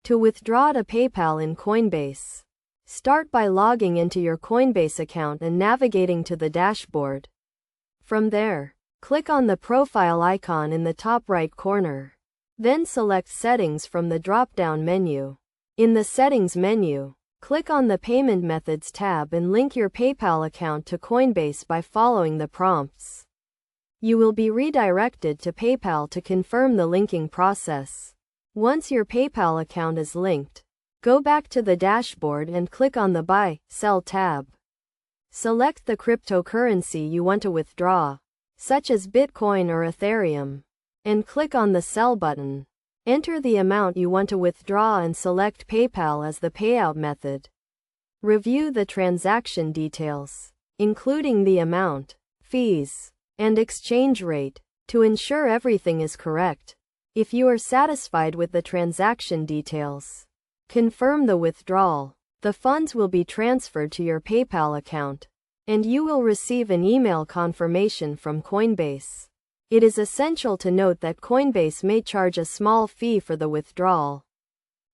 To withdraw to PayPal in Coinbase, start by logging into your Coinbase account and navigating to the dashboard. From there, click on the profile icon in the top right corner. Then select Settings from the drop-down menu. In the Settings menu, click on the Payment Methods tab and link your PayPal account to Coinbase by following the prompts. You will be redirected to PayPal to confirm the linking process. Once your PayPal account is linked, go back to the dashboard and click on the Buy, Sell tab. Select the cryptocurrency you want to withdraw, such as Bitcoin or Ethereum, and click on the Sell button. Enter the amount you want to withdraw and select PayPal as the payout method. Review the transaction details, including the amount, fees, and exchange rate, to ensure everything is correct. If you are satisfied with the transaction details, confirm the withdrawal. The funds will be transferred to your PayPal account, and you will receive an email confirmation from Coinbase. It is essential to note that Coinbase may charge a small fee for the withdrawal,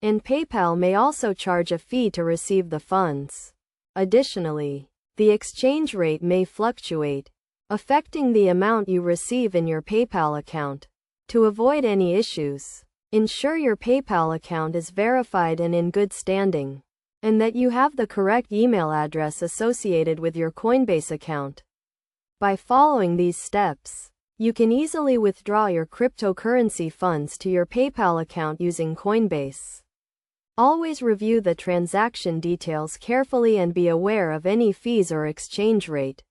and PayPal may also charge a fee to receive the funds. Additionally, the exchange rate may fluctuate, affecting the amount you receive in your PayPal account. To avoid any issues, ensure your PayPal account is verified and in good standing, and that you have the correct email address associated with your Coinbase account. By following these steps, you can easily withdraw your cryptocurrency funds to your PayPal account using Coinbase. Always review the transaction details carefully and be aware of any fees or exchange rate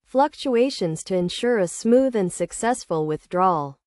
fluctuations to ensure a smooth and successful withdrawal.